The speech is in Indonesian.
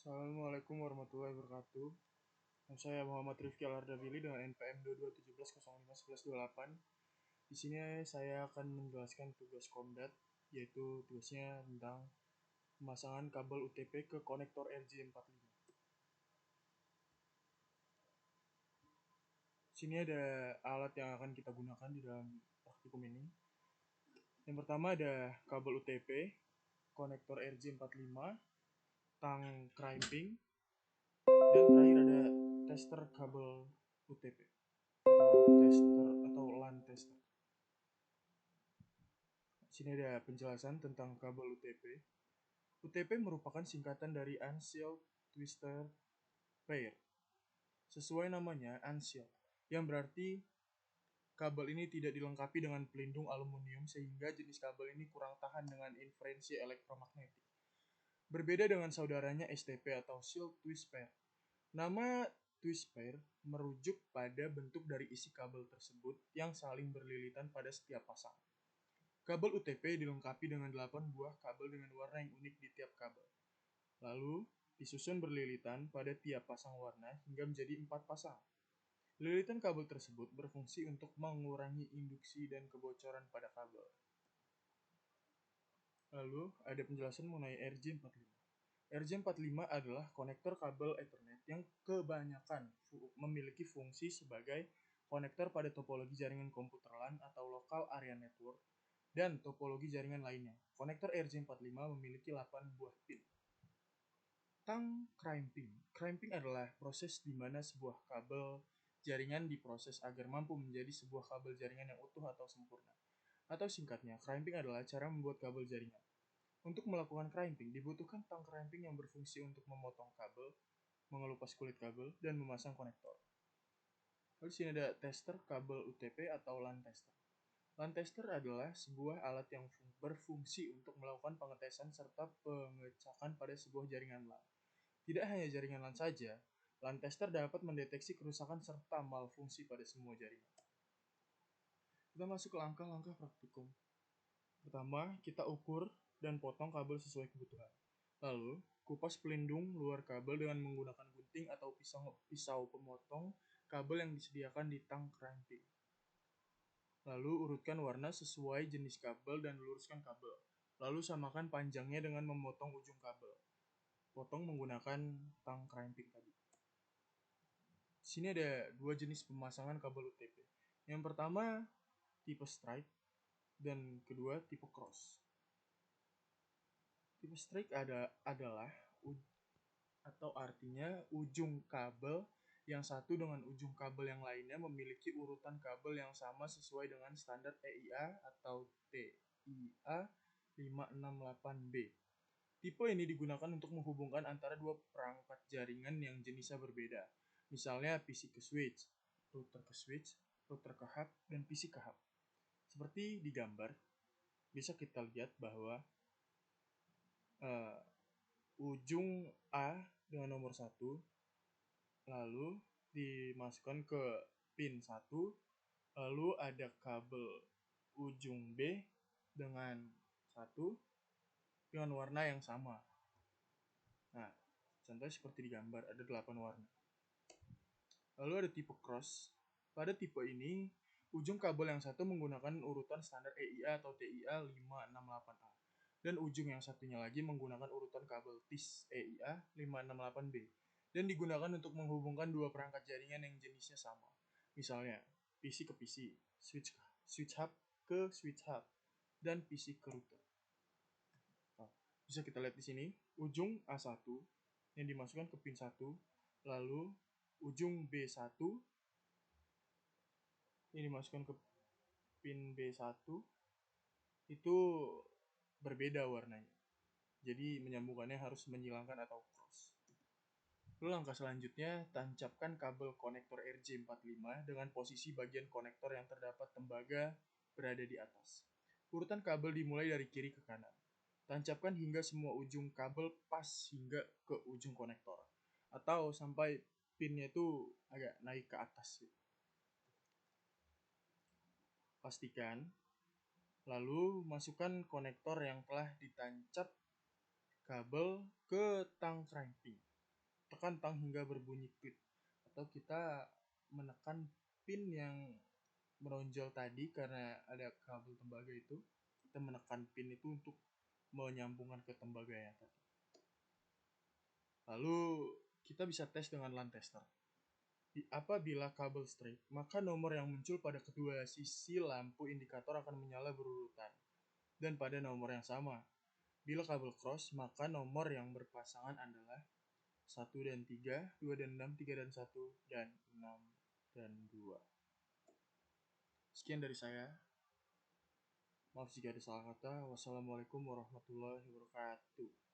Assalamualaikum warahmatullahi wabarakatuh. Saya Muhammad Rifki Alardavili dengan NPM 2217051128. Di sini saya akan menjelaskan tugas Komdat, yaitu tugasnya tentang pemasangan kabel UTP ke konektor RJ45. Di sini ada alat yang akan kita gunakan di dalam praktikum ini. Yang pertama ada kabel UTP, konektor RJ45, tang crimping, dan terakhir ada tester kabel UTP atau LAN tester. Di sini ada penjelasan tentang kabel UTP. UTP merupakan singkatan dari Unsealed Twisted Pair. Sesuai namanya, unsealed, yang berarti kabel ini tidak dilengkapi dengan pelindung aluminium sehingga jenis kabel ini kurang tahan dengan interferensi elektromagnetik. Berbeda dengan saudaranya STP atau Sealed Twist Pair. Nama twist pair merujuk pada bentuk dari isi kabel tersebut yang saling berlilitan pada setiap pasang. Kabel UTP dilengkapi dengan 8 buah kabel dengan warna yang unik di tiap kabel. Lalu, disusun berlilitan pada tiap pasang warna hingga menjadi 4 pasang. Lilitan kabel tersebut berfungsi untuk mengurangi induksi dan kebocoran pada kabel. Lalu, ada penjelasan mengenai RJ45. RJ45 adalah konektor kabel Ethernet yang kebanyakan memiliki fungsi sebagai konektor pada topologi jaringan komputer LAN atau Local Area Network dan topologi jaringan lainnya. Konektor RJ45 memiliki 8 buah pin. Tang crimping. Crimping adalah proses di mana sebuah kabel jaringan diproses agar mampu menjadi sebuah kabel jaringan yang utuh atau sempurna. Atau singkatnya, crimping adalah cara membuat kabel jaringan. Untuk melakukan crimping, dibutuhkan tang crimping yang berfungsi untuk memotong kabel, mengelupas kulit kabel, dan memasang konektor. Lalu sini ada tester kabel UTP atau LAN tester. LAN tester adalah sebuah alat yang berfungsi untuk melakukan pengetesan serta pengecekan pada sebuah jaringan LAN. Tidak hanya jaringan LAN saja, LAN tester dapat mendeteksi kerusakan serta malfungsi pada semua jaringan. Kita masuk ke langkah-langkah praktikum. Pertama, kita ukur dan potong kabel sesuai kebutuhan. Lalu, kupas pelindung luar kabel dengan menggunakan gunting atau pisau pemotong kabel yang disediakan di tang crimping. Lalu, urutkan warna sesuai jenis kabel dan luruskan kabel. Lalu, samakan panjangnya dengan memotong ujung kabel. Potong menggunakan tang crimping tadi. Di sini ada dua jenis pemasangan kabel UTP. Yang pertama, tipe strike, dan kedua, tipe cross. Tipe strike adalah atau artinya ujung kabel yang satu dengan ujung kabel yang lainnya memiliki urutan kabel yang sama sesuai dengan standar EIA atau TIA 568B. Tipe ini digunakan untuk menghubungkan antara dua perangkat jaringan yang jenisnya berbeda. Misalnya PC ke switch, router ke switch, router ke hub, dan PC ke hub. Seperti di gambar, bisa kita lihat bahwa ujung A dengan nomor 1 lalu dimasukkan ke pin 1, lalu ada kabel ujung B dengan 1 dengan warna yang sama. Nah, contohnya seperti di gambar, ada 8 warna. Lalu ada tipe cross. Pada tipe ini, ujung kabel yang satu menggunakan urutan standar EIA atau TIA 568A. Dan ujung yang satunya lagi menggunakan urutan kabel TIS EIA 568B. Dan digunakan untuk menghubungkan dua perangkat jaringan yang jenisnya sama. Misalnya, PC ke PC, switch hub ke switch hub, dan PC ke router. Bisa kita lihat di sini, ujung A1 yang dimasukkan ke pin 1, lalu ujung B1 yang dimasukkan ke pin B1 itu berbeda warnanya. Jadi menyambungkannya harus menyilangkan atau cross. Lalu langkah selanjutnya, tancapkan kabel konektor RJ45 dengan posisi bagian konektor yang terdapat tembaga berada di atas. Urutan kabel dimulai dari kiri ke kanan. Tancapkan hingga semua ujung kabel pas hingga ke ujung konektor. Atau sampai pinnya itu agak naik ke atas. Pastikan. Lalu masukkan konektor yang telah ditancap kabel ke tang crimping. tekan tang hingga berbunyi klik. Atau kita menekan pin yang menonjol tadi karena ada kabel tembaga itu. Kita menekan pin itu untuk menyambungkan ke tembaga ya tadi. Lalu kita bisa tes dengan LAN tester. Apabila kabel straight, maka nomor yang muncul pada kedua sisi lampu indikator akan menyala berurutan. Dan pada nomor yang sama, bila kabel cross, maka nomor yang berpasangan adalah 1 dan 3, 2 dan 6, 3 dan 1, dan 6 dan 2. Sekian dari saya. Maaf jika ada salah kata. Wassalamualaikum warahmatullahi wabarakatuh.